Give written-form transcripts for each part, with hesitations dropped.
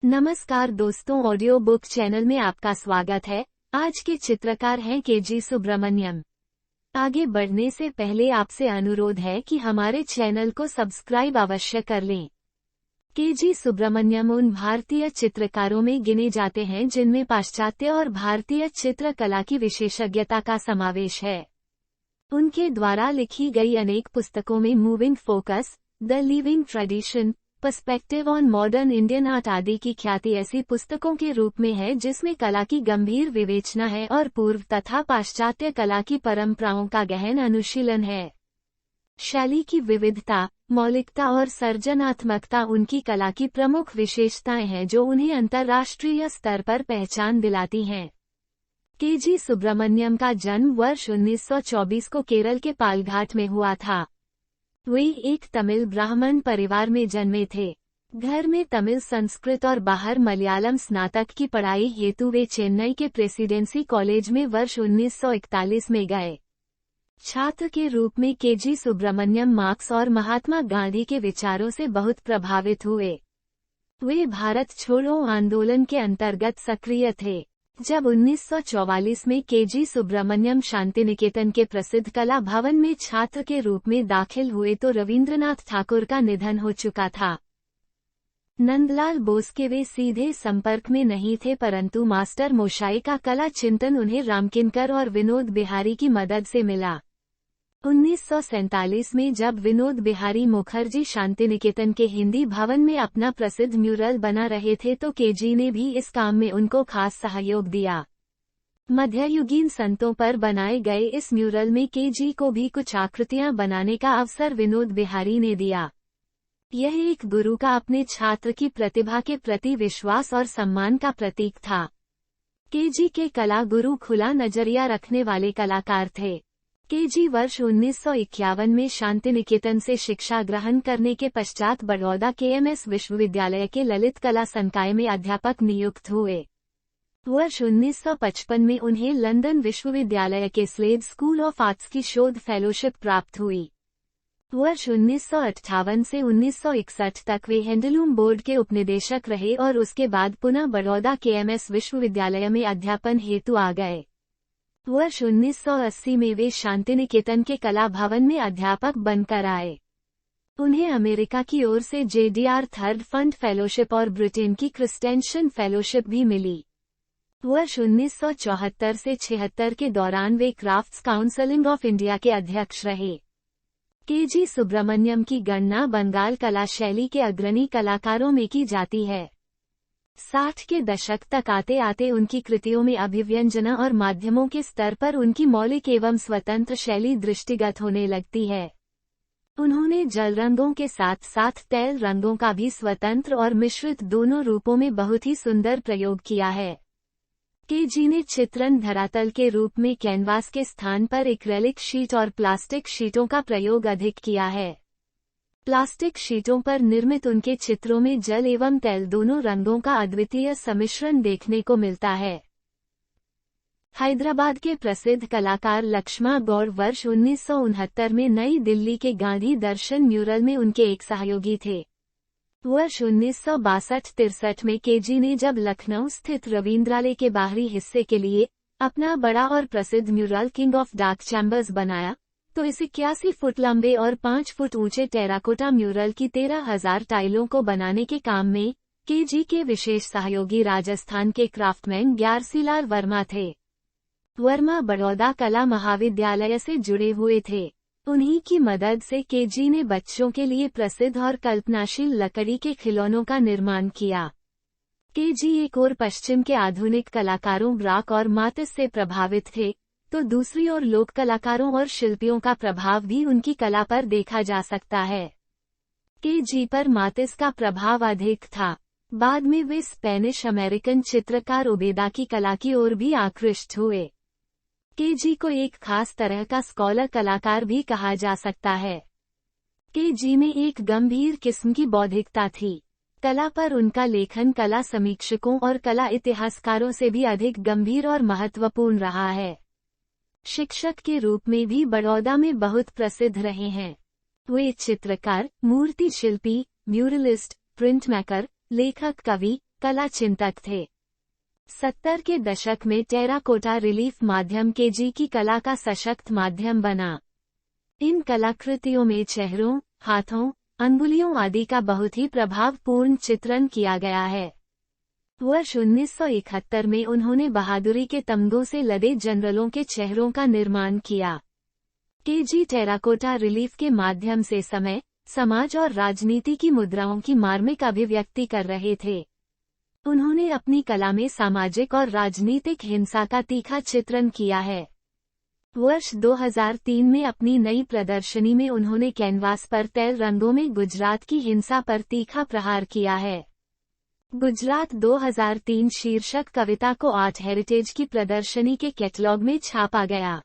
नमस्कार दोस्तों, audio book channel में आपका स्वागत है। आज के चित्रकार हैं केजी सुब्रमण्यम। आगे बढ़ने से पहले आपसे अनुरोध है कि हमारे चैनल को सब्सक्राइब अवश्य कर लें। केजी सुब्रमण्यम उन भारतीय चित्रकारों में गिने जाते हैं जिनमें पाश्चात्य और भारतीय चित्रकला की विशेषज्ञता का समावेश है। उनके द्वारा लिखी गई अनेक पुस्तकों में moving focus, the living tradition, perspective on modern Indian art आदि की ख्याति ऐसी पुस्तकों के रूप में है जिसमें कला की गंभीर विवेचना है और पूर्व तथा पाश्चात्य कला की परंपराओं का गहन अनुशीलन है। शैली की विविधता, मौलिकता और सर्जनात्मकता उनकी कला की प्रमुख विशेषताएं हैं जो उन्हें अंतर्राष्ट्रीय स्तर पर पहचान दिलाती हैं। केजी सुब्रमण्यम का जन्म वर्ष 1924 को केरल के पालघाट में हुआ था। वे एक तमिल ब्राह्मण परिवार में जन्मे थे। घर में तमिल संस्कृत और बाहर मलयालम स्नातक की पढ़ाई हेतु वे चेन्नई के प्रेसिडेंसी कॉलेज में वर्ष 1941 में गए। छात्र के रूप में केजी सुब्रमण्यम मार्क्स और महात्मा गांधी के विचारों से बहुत प्रभावित हुए। वे भारत छोड़ो आंदोलन के अंतर्गत सक्रिय थे। जब 1944 में केजी सुब्रमण्यम शांतिनिकेतन के प्रसिद्ध कला भवन में छात्र के रूप में दाखिल हुए तो रविंद्रनाथ ठाकुर का निधन हो चुका था। नंदलाल बोस के वे सीधे संपर्क में नहीं थे, परंतु मास्टर मोशाई का कला चिंतन उन्हें रामकिनकर और विनोद बिहारी की मदद से मिला। 1947 में जब विनोद बिहारी मुखर्जी शांतिनिकेतन के हिंदी भवन में अपना प्रसिद्ध म्यूरल बना रहे थे तो केजी ने भी इस काम में उनको खास सहयोग दिया। मध्ययुगीन संतों पर बनाए गए इस म्यूरल में केजी को भी कुछ आकृतियां बनाने का अवसर विनोद बिहारी ने दिया। यह एक गुरु का अपने छात्र की प्रतिभा के प्रति विश्वास और सम्मान का प्रतीक था। केजी के कला गुरु खुला नजरिया रखने वाले कलाकार थे। केजी वर्ष 1951 में शांतिनिकेतन से शिक्षा ग्रहण करने के पश्चात बड़ौदा केएमएस विश्वविद्यालय के ललित कला संकाय में अध्यापक नियुक्त हुए। वर्ष 1955 में उन्हें लंदन विश्वविद्यालय के स्लेड स्कूल ऑफ आर्ट्स की शोध फेलोशिप प्राप्त हुई। वर्ष 1958 से 1961 तक वे हैंडलूम बोर्ड के उपनिदेशक रहे और उसके बाद पुनः बड़ौदा केएमएस विश्वविद्यालय में अध्यापन हेतु आ गए। वर्ष 1980 में वे शांतिनिकेतन के कला भवन में अध्यापक बनकर आए। उन्हें अमेरिका की ओर से जेडीआर थर्ड फंड फेलोशिप और ब्रिटेन की क्रिस्टेंशन फेलोशिप भी मिली। वर्ष 1974 से 76 के दौरान वे क्राफ्ट्स काउंसिल ऑफ इंडिया के अध्यक्ष रहे। केजी सुब्रमण्यम की गणना बंगाल कला शैली के अग्रणी कलाकारों में की जाती है। 60 के दशक तक आते आते उनकी कृतियों में अभिव्यंजना और माध्यमों के स्तर पर उनकी मौलिक एवं स्वतंत्र शैली दृष्टिगत होने लगती है। उन्होंने जल रंगों के साथ साथ तैल रंगों का भी स्वतंत्र और मिश्रित दोनों रूपों में बहुत ही सुंदर प्रयोग किया है। केजी ने चित्रण धरातल के रूप में कैनवास के स्थान पर एक्रेलिक शीट और प्लास्टिक शीटों का प्रयोग अधिक किया है। प्लास्टिक शीटों पर निर्मित उनके चित्रों में जल एवं तैल दोनों रंगों का अद्वितीय सम्मिश्रण देखने को मिलता है। हैदराबाद के प्रसिद्ध कलाकार लक्ष्मा गौड़ वर्ष 1969 में नई दिल्ली के गांधी दर्शन म्यूरल में उनके एक सहयोगी थे। वर्ष 1962-63 में केजी ने जब लखनऊ स्थित रवींद्रालय के बाहरी हिस्से के लिए अपना बड़ा और प्रसिद्ध mural king of dark chambers बनाया तो इस 81 फुट लंबे और 5 फुट ऊंचे टेराकोटा म्यूरल की 13,000 टाइलों को बनाने के काम में केजी के विशेष सहयोगी राजस्थान के क्राफ्टमैन ग्यारसीलाल वर्मा थे। वर्मा बड़ौदा कला महाविद्यालय से जुड़े हुए थे। उन्हीं की मदद से केजी ने बच्चों के लिए प्रसिद्ध और कल्पनाशील लकड़ी के खिलौनों का निर्माण किया। केजी एक ओर पश्चिम के आधुनिक कलाकारों ब्राक और मातिस से प्रभावित थे तो दूसरी ओर लोक कलाकारों और शिल्पियों का प्रभाव भी उनकी कला पर देखा जा सकता है। केजी पर मातिस का प्रभाव अधिक था। बाद में वे स्पेनिश अमेरिकन चित्रकार ओबेदा की कला की ओर भी आकृष्ट हुए। केजी को एक खास तरह का स्कॉलर कलाकार भी कहा जा सकता है। केजी में एक गंभीर किस्म की बौद्धिकता थी। कला पर उनका लेखन कला समीक्षकों और कला इतिहासकारों से भी अधिक गंभीर और महत्वपूर्ण रहा है। शिक्षक के रूप में भी बड़ौदा में बहुत प्रसिद्ध रहे हैं। वे चित्रकार, मूर्ति शिल्पी, म्यूरलिस्ट, प्रिंट मेकर, लेखक, कवि, कला चिंतक थे। 70 के दशक में टेराकोटा रिलीफ माध्यम केजी की कला का सशक्त माध्यम बना। इन कलाकृतियों में चेहरों, हाथों, अंगुलियों आदि का बहुत ही प्रभावपूर्ण चित्रण किया गया है। वर्ष 1971 में उन्होंने बहादुरी के तमगों से लदे जनरलों के चेहरों का निर्माण किया। केजी टेराकोटा रिलीफ के माध्यम से समय, समाज और राजनीति की मुद्राओं की मार्मिक अभिव्यक्ति कर रहे थे। उन्होंने अपनी कला में सामाजिक और राजनीतिक हिंसा का तीखा चित्रण किया है। वर्ष 2003 में अपनी नई प्रदर्शनी में उन्होंने कैनवास पर तैर रंगों में गुजरात की हिंसा पर तीखा प्रहार किया है। गुजरात 2003 शीर्षक कविता को आर्ट हेरिटेज की प्रदर्शनी के कैटलॉग में छापा गया।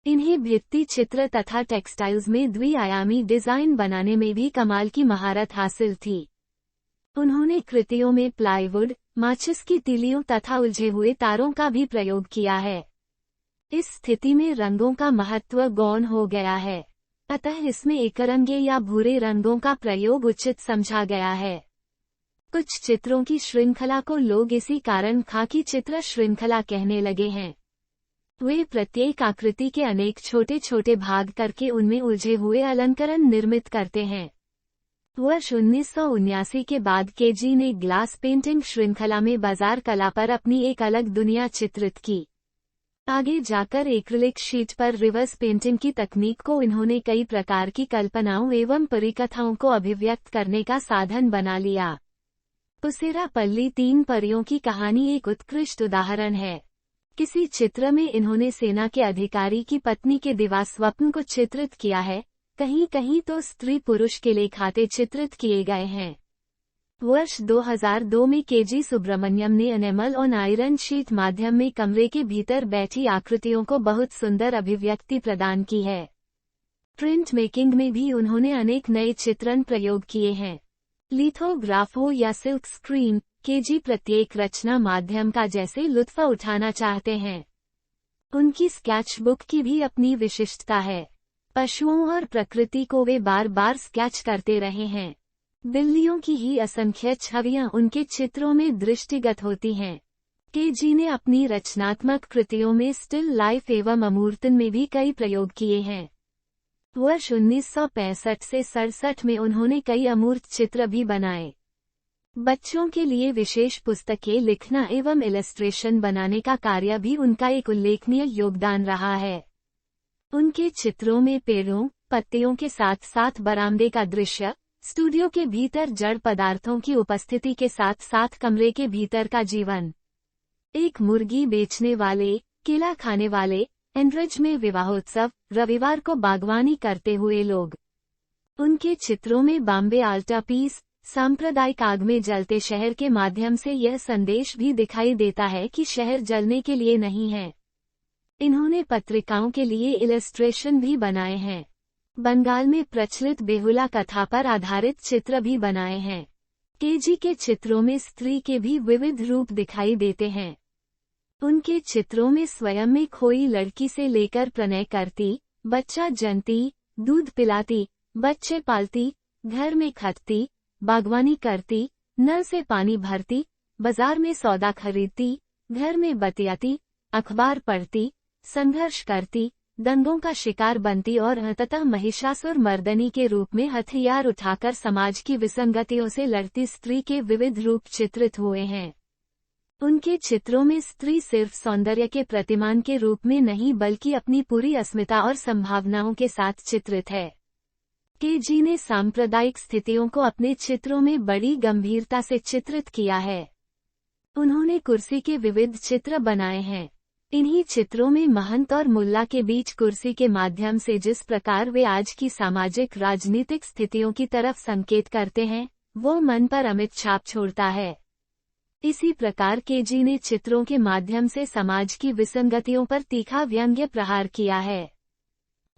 इन्हें भित्ति चित्र तथा टेक्सटाइल्स में द्विआयामी डिजाइन बनाने में भी कमाल की महारत हासिल थी। उन्होंने कृतियों में प्लाईवुड, माचिस की तीलियों तथा उलझे हुए तारों का भी प्रयोग किया है। इस स्थिति में रंगों का महत्व गौण हो गया है, अतः इसमें एकरंगे या भूरे रंगों का प्रयोग उचित समझा गया है। कुछ चित्रों की श्रृंखला को लोग इसी कारण खाकी चित्र श्रृंखला कहने लगे हैं। वे प्रत्येक आकृति के अनेक छोटे छोटे भाग करके उनमें उलझे हुए अलंकरण निर्मित करते हैं। वर्ष 1979 के बाद केजी ने ग्लास पेंटिंग श्रृंखला में बाजार कला पर अपनी एक अलग दुनिया चित्रित की। आगे जाकर एक्रिलिक शीट पर रिवर्स पेंटिंग की तकनीक को इन्होंने कई प्रकार की कल्पनाओं एवं परिकथाओं को अभिव्यक्त करने का साधन बना लिया। पुसेरा पल्ली तीन परियों की कहानी एक उत्कृष्ट उदाहरण है। किसी चित्र में इन्होंने सेना के अधिकारी की पत्नी के दिवा स्वप्न को चित्रित किया है, कहीं कहीं तो स्त्री पुरुष के लिए खाते चित्रित किए गए हैं। वर्ष 2002 में केजी सुब्रमण्यम ने एनेमल ऑन आयरन शीट माध्यम में कमरे के भीतर बैठी आकृतियों को बहुत सुंदर अभिव्यक्ति प्रदान की है। प्रिंट मेकिंग में भी उन्होंने अनेक नए चित्रण प्रयोग किए हैं। लिथोग्राफ हो या सिल्क स्क्रीन, केजी प्रत्येक रचना माध्यम का जैसे लुत्फ उठाना चाहते हैं। उनकी स्केच बुक की भी अपनी विशिष्टता है। पशुओं और प्रकृति को वे बार बार स्केच करते रहे हैं। बिल्लियों की ही असंख्य छवियां उनके चित्रों में दृष्टिगत होती हैं। केजी ने अपनी रचनात्मक कृतियों में स्टिल लाइफ एवं अमूर्तन में भी कई प्रयोग किए हैं। वर्ष 1965 से 67 में उन्होंने कई अमूर्त चित्र भी बनाए। बच्चों के लिए विशेष पुस्तकें लिखना एवं इलस्ट्रेशन बनाने का कार्य भी उनका एक उल्लेखनीय योगदान रहा है। उनके चित्रों में पेड़ों, पत्तियों के साथ साथ बरामदे का दृश्य, स्टूडियो के भीतर जड़ पदार्थों की उपस्थिति के साथ साथ कमरे के भीतर का जीवन, एक मुर्गी बेचने वाले, केला खाने वाले, एंड्रिज में विवाहोत्सव, रविवार को बागवानी करते हुए लोग। उनके चित्रों में बॉम्बे आल्टा पीस, सांप्रदायिक आग में जलते शहर के माध्यम से यह संदेश भी दिखाई देता है कि शहर जलने के लिए नहीं है। इन्होंने पत्रिकाओं के लिए इलस्ट्रेशन भी बनाए हैं। बंगाल में प्रचलित बेहुला कथा पर आधारित चित्र भी बनाए हैं। केजी के चित्रों में स्त्री के भी विविध रूप दिखाई देते हैं। उनके चित्रों में स्वयं में खोई लड़की से लेकर प्रणय करती, बच्चा जनती, दूध पिलाती, बच्चे पालती, घर में खटती, बागवानी करती, नल से पानी भरती, बाजार में सौदा खरीदती, घर में बतियाती, अखबार पढ़ती, संघर्ष करती, दंगों का शिकार बनती और अंततः महिषासुर मर्दनी के रूप में हथियार उठाकर समाज की विसंगतियों से लड़ती स्त्री के विविध रूप चित्रित हुए हैं। उनके चित्रों में स्त्री सिर्फ सौंदर्य के प्रतिमान के रूप में नहीं बल्कि अपनी पूरी अस्मिता और संभावनाओं के साथ चित्रित है। केजी ने सांप्रदायिक स्थितियों को अपने चित्रों में बड़ी गंभीरता से चित्रित किया है। उन्होंने कुर्सी के विविध चित्र बनाए हैं। इन्हीं चित्रों में महंत और मुल्ला के बीच कुर्सी के माध्यम से जिस प्रकार वे आज की सामाजिक राजनीतिक स्थितियों की तरफ संकेत करते हैं, वो मन पर अमिट छाप छोड़ता है। इसी प्रकार केजी ने चित्रों के माध्यम से समाज की विसंगतियों पर तीखा व्यंग्य प्रहार किया है।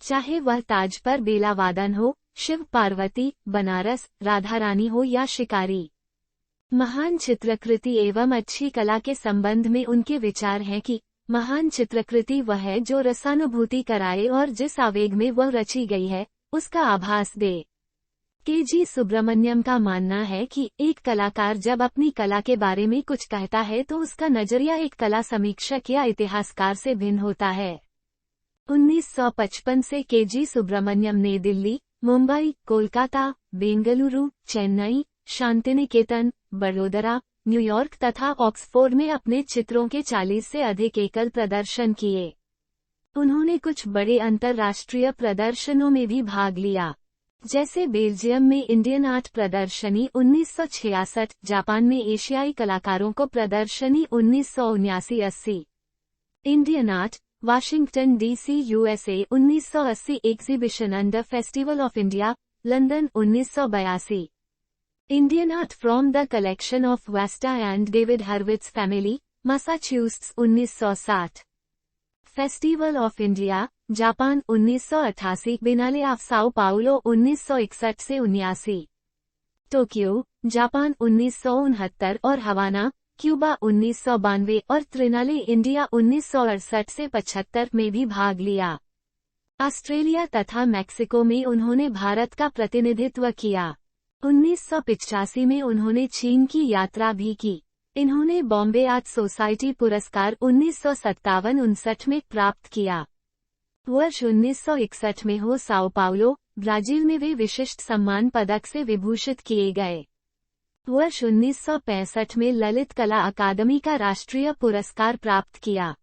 चाहे वह ताज पर बेला वादन हो, शिव पार्वती, बनारस, राधा रानी हो या शिकारी। महान चित्रकृति एवं अच्छी कला के संबंध में उनके विचार हैं कि महान चित्रकृति वह है जो रसानुभूति कराए और जिस आवेग में वह रची गई है, उसका आभास दे। के.जी. सुब्रमण्यम का मानना है कि एक कलाकार जब अपनी कला के बारे में कुछ कहता है तो उसका नजरिया एक कला समीक्षक या इतिहासकार से भिन्न होता है। 1955 से के.जी. सुब्रमण्यम ने दिल्ली, मुंबई, कोलकाता, बेंगलुरु, चेन्नई, शांतिनिकेतन, बड़ोदरा, न्यूयॉर्क तथा ऑक्सफोर्ड में अपने चित्रों के 40 से अधिक एकल प्रदर्शन किए। उन्होंने कुछ बड़े अंतर्राष्ट्रीय प्रदर्शनों में भी भाग लिया, जैसे बेल्जियम में इंडियन आर्ट प्रदर्शनी 1966, जापान में एशियाई कलाकारों को प्रदर्शनी 1979-80, Indian art, Washington DC USA 1980 exhibition under festival of India, London 1982, Indian art from the collection of Vesta and David Herwitz family, Massachusetts 1960, festival of India, Japan 1988, biennale of Sao Paulo 1961 से 79, Tokyo, Japan 1969 और हवाना, Cuba 1992 और triennale India 1968 से 75 में भी भाग लिया। Australia तथा Mexico में उन्होंने भारत का प्रतिनिधित्व किया। 1985 में उन्होंने चीन की यात्रा भी की। इन्होंने बॉम्बे आर्ट सोसाइटी पुरस्कार 1957-59 में प्राप्त किया। वर्ष 1961 में हो साओ पाउलो, ब्राजील में वे विशिष्ट सम्मान पदक से विभूषित किए गए। वर्ष 1965 में ललित कला अकादमी का राष्ट्रीय पुरस्कार प्राप्त किया।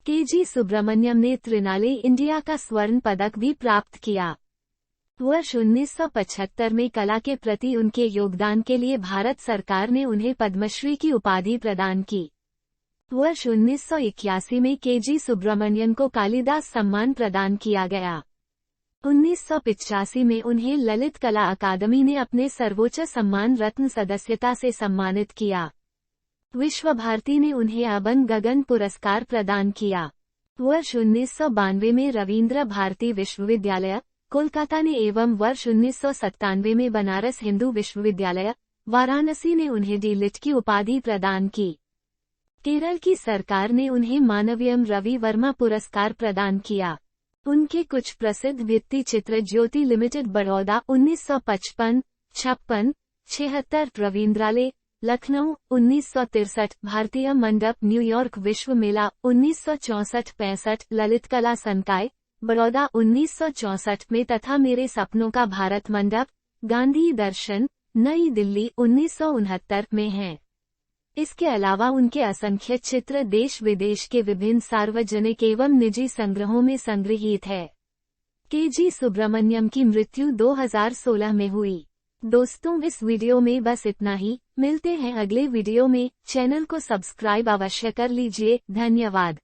के.जी. सुब्रमण्यम ने त्रिनाले इंडिया का स्वर्ण पदक भी प्राप्त किया। वर्ष 1975 में कला के प्रति उनके योगदान के लिए भारत सरकार ने उन्हें पद्मश्री की उपाधि प्रदान की। वर्ष 1981 में के.जी. सुब्रमण्यम को कालिदास सम्मान प्रदान किया गया। 1985 में उन्हें ललित कला अकादमी ने अपने सर्वोच्च सम्मान रत्न सदस्यता से सम्मानित किया। विश्व भारती ने उन्हें अबन गगन पुरस्कार प्रदान किया। वर्ष 1992 में रविंद्र भारती विश्वविद्यालय, कोलकाता ने एवं वर्ष 1997 में बनारस हिंदू विश्वविद्यालय, वाराणसी ने उन्हें डी लिट की उपाधि प्रदान की। केरल की सरकार ने उन्हें मानवीयम रवि वर्मा पुरस्कार प्रदान किया। उनके कुछ प्रसिद्ध भित्ति चित्र ज्योति लिमिटेड बड़ौदा 1955, 56, 76, रविंद्रालय, लखनऊ 1963, भारतीय मंडप न्यूयॉर्क विश्व मेला 1964-65, ललित कला संकाय, बड़ौदा 1964 में तथा मेरे सपनों का भारत मंडप, गांधी दर्शन, नई दिल्ली 1969 में हैं। इसके अलावा उनके असंख्य चित्र देश विदेश के विभिन्न सार्वजनिक एवं निजी संग्रहों में संग्रहीत है। के.जी. सुब्रमण्यम की मृत्यु 2016 में हुई। दोस्तों, इस वीडियो में बस इतना ही। मिलते हैं अगले वीडियो में। चैनल को सब्सक्राइब अवश्य कर लीजिए। धन्यवाद।